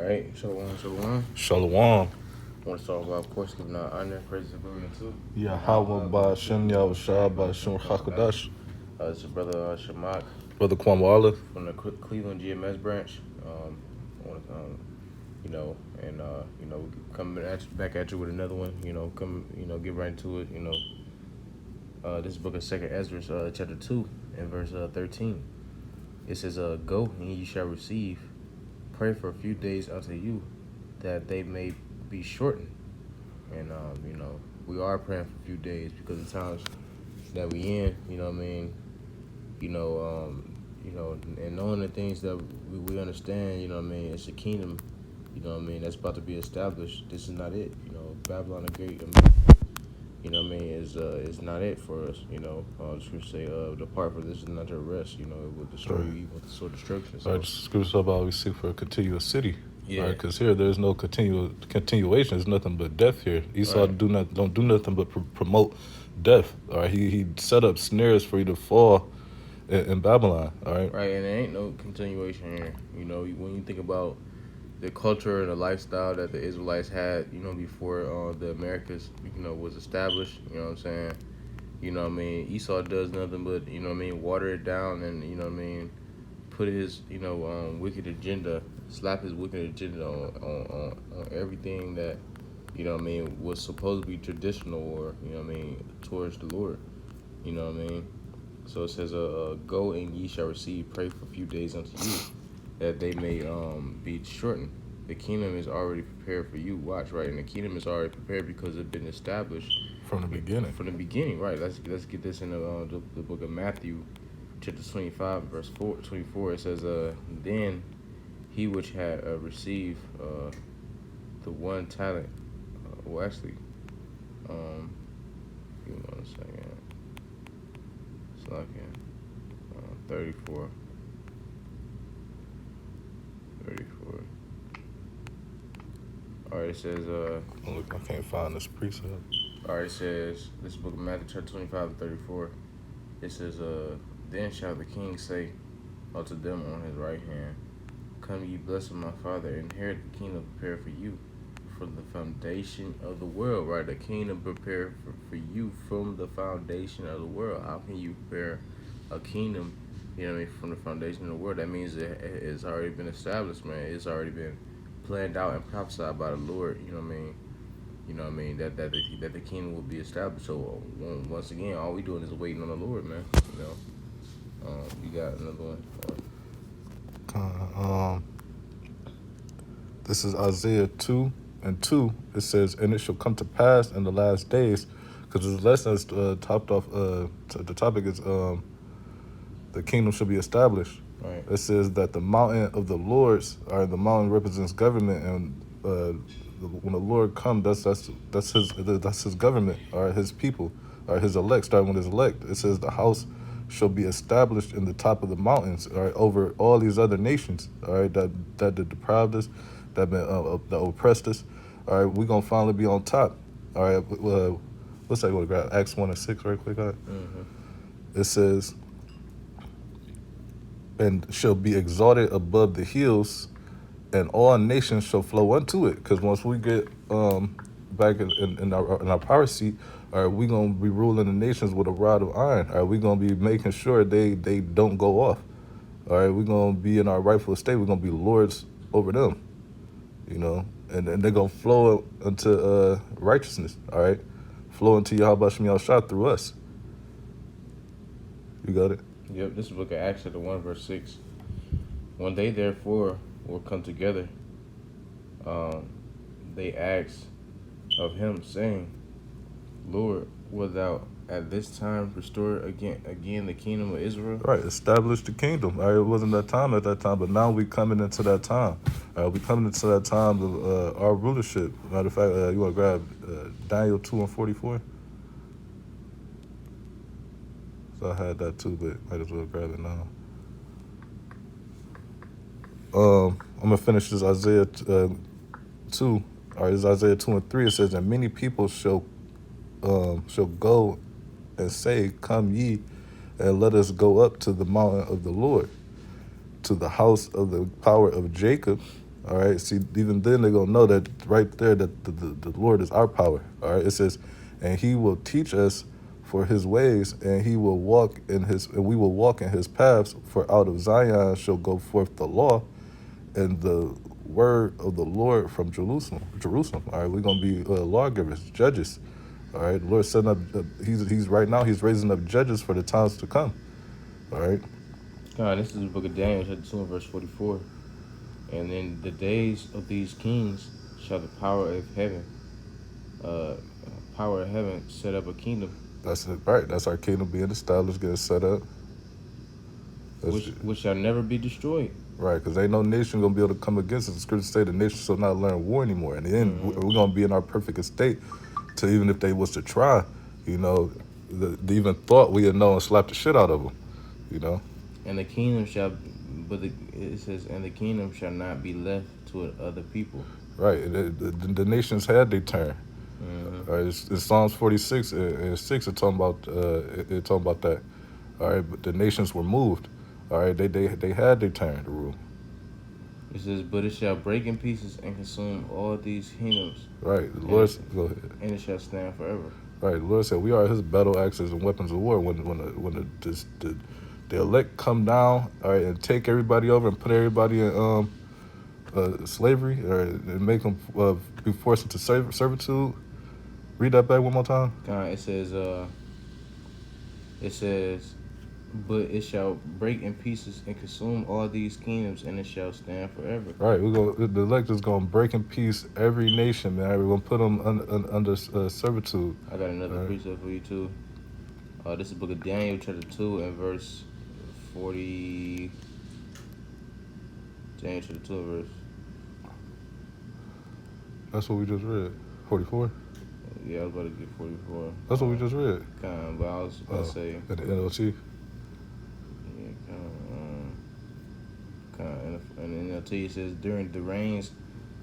right, Shalom, Shalom. Shalom. I want to talk about, of course, giving out honor, praise, and glory to. Yahweh Ba'Shem Yahushua Ba'Shem Chakadash. It's your brother Shamak Brother Kwame Olive. from the Cleveland GMS branch. I want to, coming back at you with another one. Get right into it. This book of Second Ezra, chapter 2, and verse 13. It says, "Go and ye shall receive. Pray for a few days unto you, that they may be shortened." And we are praying for a few days because of the times that we in. And knowing the things that we understand. It's a kingdom. That's about to be established. This is not it. Babylon the Great. Is not it for us. I was going to say, depart for this is not your rest. It will destroy you even with the sword of destruction. So, Scripture about we seek for a continuous city. Yeah. Right, because here there's no continuation. There's nothing but death here. Esau Right. don't do nothing but promote death. All right, he set up snares for you to fall in Babylon. All right. Right, and there ain't no continuation here. When you think about the culture and the lifestyle that the Israelites had, before the Americas, was established. You know what I'm saying? Esau does nothing but, water it down and, put his, wicked agenda, slap his wicked agenda on everything that, was supposed to be traditional or, towards the Lord. So it says, "Go and ye shall receive, pray for a few days unto you, that they may be shortened." The kingdom is already prepared for you. Watch, right? And the kingdom is already prepared because it's been established From the beginning. From the beginning, right? Let's get this in the book of Matthew, chapter 25, verse 24. It says, "Then he which had received the 1 talent, give me 1 second. It's like 34. All right, it says, I can't find this precept. all right, it says, this book of Matthew, chapter 25 and 34. It says, "Then shall the king say unto them on his right hand, Come ye blessed of my Father, inherit the kingdom prepared for you from the foundation of the world." Right, the kingdom prepared for you from the foundation of the world. How can you prepare a kingdom, from the foundation of the world? That means it's already been established, man. It's already been planned out and prophesied by the Lord. That the kingdom will be established. So once again, all we doing is waiting on the Lord, man. You got another one. This is Isaiah 2:2. It says, "And it shall come to pass in the last days," because this lesson is topped off. The topic is the kingdom shall be established. Right. It says that the mountain of the Lord's, or the mountain represents government, and when the Lord comes, that's his government, or his people, or his elect. Starting with his elect, it says the house shall be established in the top of the mountains, all right, over all these other nations, all right, that deprived us, that oppressed us. All right, we're gonna finally be on top. All right, let's say we'll grab Acts 1:6 right quick. All right. It says, "And shall be exalted above the hills, and all nations shall flow unto it." Because once we get back in our power seat, all right, we're going to be ruling the nations with a rod of iron. All right, we're going to be making sure they don't go off. All right, we're going to be in our rightful state. We're going to be lords over them, and they're going to flow into righteousness, all right? Flow into Yahweh Shem Yahushua through us. You got it? Yep, this is book of Acts, chapter 1, verse 6. "When they therefore were come together, they asked of him, saying, Lord, wilt thou at this time restore again the kingdom of Israel?" Right, establish the kingdom. All right, it wasn't that time at that time, but now we coming into that time. We coming into that time of our rulership. Matter of fact, you want to grab Daniel 2:44? So I had that too, but might as well grab it now. I'm gonna finish this Isaiah 2. All right, this is Isaiah 2:3. It says, "And many people shall go and say, Come ye, and let us go up to the mountain of the Lord, to the house of the power of Jacob, All right. See, even then they're gonna know that right there that the Lord is our power. All right. It says, and He will teach us for His ways, and He will walk in His, and we will walk in His paths. For out of Zion shall go forth the law, and the word of the Lord from Jerusalem. Jerusalem. All right. We're gonna be lawgivers, judges. All right. The Lord setting up. He's right now. He's raising up judges for the times to come. All right. God, this is the book of Daniel, chapter 2, and verse 44. And in the days of these kings shall the power of heaven set up a kingdom. That's it. Right. That's our kingdom being established, getting set up. Which shall never be destroyed. Right, because ain't no nation gonna be able to come against us. The scripture say the nation shall not learn war anymore. In the end, we're gonna be in our perfect estate. To even if they was to try, the even thought we'd know and slap the shit out of them. And the kingdom shall, it says, and the kingdom shall not be left to other people. Right, the nations had their turn. Right, it's Psalms 46 and 6. It's talking about that. All right, but the nations were moved. All right, they had their turn to rule. It says, but it shall break in pieces and consume all these kingdoms. Right, the Lord, go ahead. And it shall stand forever. Right, the Lord said, we are His battle axes and weapons of war. When the elect come down, all right, and take everybody over and put everybody in slavery, or and make them be forced into servitude. Read that back one more time. It says, but it shall break in pieces and consume all these kingdoms, and it shall stand forever. Right, the elect is gonna break in piece every nation, man. We're gonna put them under servitude. I got another precept for you too. This is the book of Daniel, chapter 2, and verse 40. Daniel chapter 2, verse. That's what we just read. 44. Yeah, I was about to get 44. That's what we just read. But I was about to say. At the NLT. And then I'll tell you, it says, during the reigns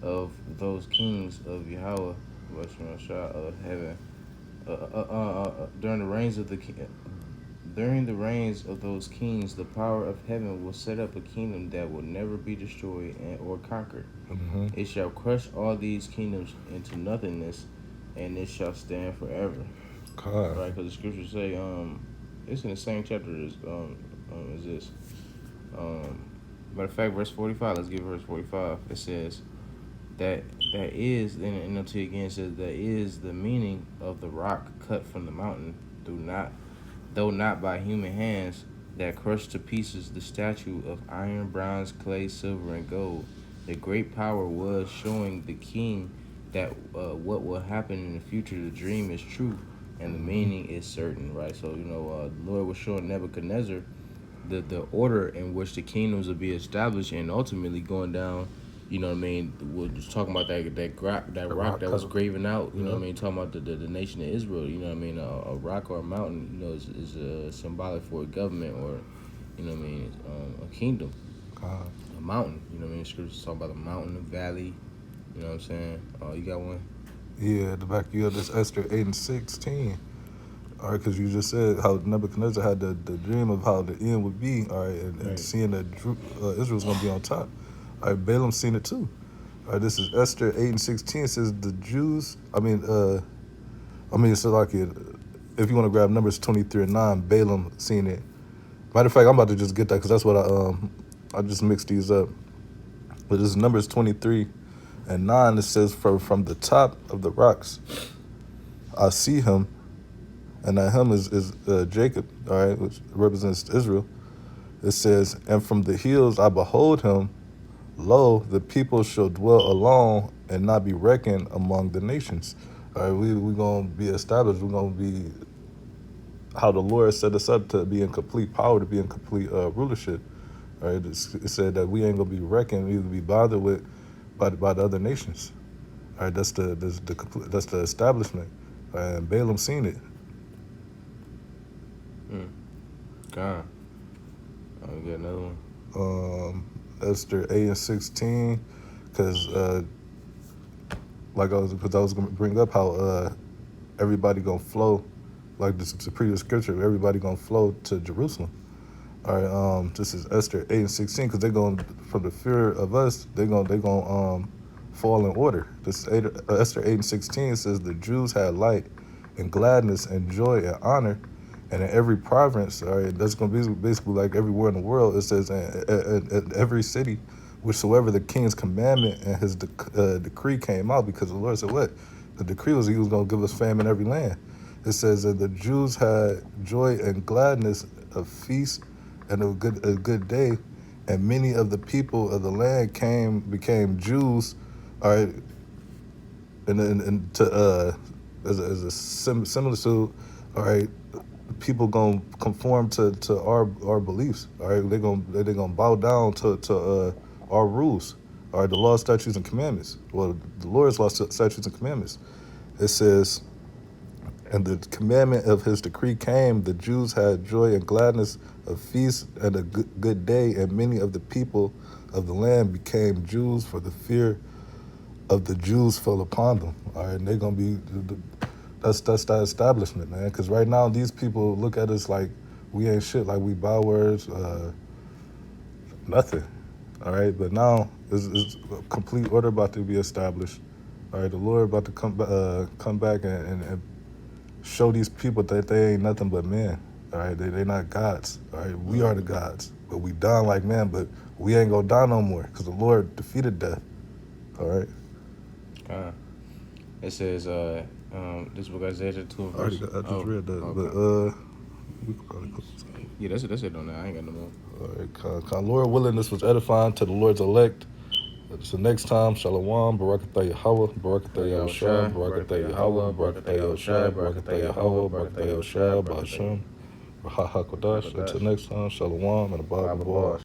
of those kings of Yahweh, of heaven, during the reigns of those kings, the power of heaven will set up a kingdom that will never be destroyed or conquered. Mm-hmm. It shall crush all these kingdoms into nothingness, and it shall stand forever. God. Right, because the scriptures say, it's in the same chapter as this. Matter of fact, verse 45. Let's get verse 45. It says that is, and NLT again says, that is the meaning of the rock cut from the mountain, though not by human hands, that crushed to pieces the statue of iron, bronze, clay, silver, and gold. The great power was showing the king that what will happen in the future, the dream is true, and the meaning is certain, right? So, the Lord was showing Nebuchadnezzar the order in which the kingdoms will be established, and ultimately going down, we're just talking about that rock that was graven out, talking about the nation of Israel, a rock or a mountain, is symbolic for a government, or, a kingdom, a mountain, scriptures talk about a mountain, a valley, you know what I'm saying? You got one? Yeah, the back you have this Esther 8 and 16. All right, because you just said how Nebuchadnezzar had the dream of how the end would be, all right, and seeing that Israel's going to be on top. All right, Balaam seen it too. All right, this is Esther 8 and 16. It says the Jews, it's like if you want to grab Numbers 23 and 9, Balaam seen it. Matter of fact, I'm about to just get that because that's what I just mixed these up. But this is Numbers 23 and 9. It says, from the top of the rocks, I see him. And that him is Jacob, all right, which represents Israel. It says, and from the hills I behold him, lo, the people shall dwell alone and not be reckoned among the nations. All right, we're going to be established. We're going to be how the Lord set us up to be in complete power, to be in complete rulership. All right, it said that we ain't going to be reckoned, either be bothered with by the other nations. All right, that's the establishment. And Balaam seen it. God. We got another one. Esther 8 and 16, because I was going to bring up how everybody going to flow, like this previous scripture, everybody going to flow to Jerusalem. All right, this is Esther 8:16, because they're going from the fear of us, they're going fall in order. This is Esther 8:16 says the Jews had light and gladness and joy and honor, and in every province, all right, that's going to be basically like everywhere in the world. It says in every city, whichsoever the king's commandment and his decree came out, because the Lord said what? The decree was he was going to give us famine in every land. It says that the Jews had joy and gladness, a feast and a good day, and many of the people of the land became Jews, all right, and to as a similitude, all right, people gonna conform to our beliefs, all right, they're gonna bow down to our rules, all right, the law, statutes, and commandments. Well, the Lord's law, statutes, and commandments. It says, and the commandment of his decree came, the Jews had joy and gladness, a feast and a good day, and many of the people of the land became Jews, for the fear of the Jews fell upon them. All right, and they're going to be, that's that establishment, man. Because right now, these people look at us like we ain't shit, like we bow words, nothing. All right, but now is a complete order about to be established. All right, the Lord about to come back and show these people that they ain't nothing but men. All right, they not gods. All right, we are the gods, but we die like men, but we ain't gonna die no more because the Lord defeated death. All right. It says, this book Isaiah 2 I verse. just read that, okay. but we could probably close this out. Yeah, that's it on that. I ain't got no more. All right, Lord willing, this was edifying to the Lord's elect. So next time, Shalom, Barakatah Yahweh, Barakatah Yahushua, Barakatah Yahweh, Barakatah Yahushua, Barakatah Yahweh, Barakatah Yahushua, Ba'ashem, Raha HaKodash. Until next time, Shalom, and Abba B'Boaz.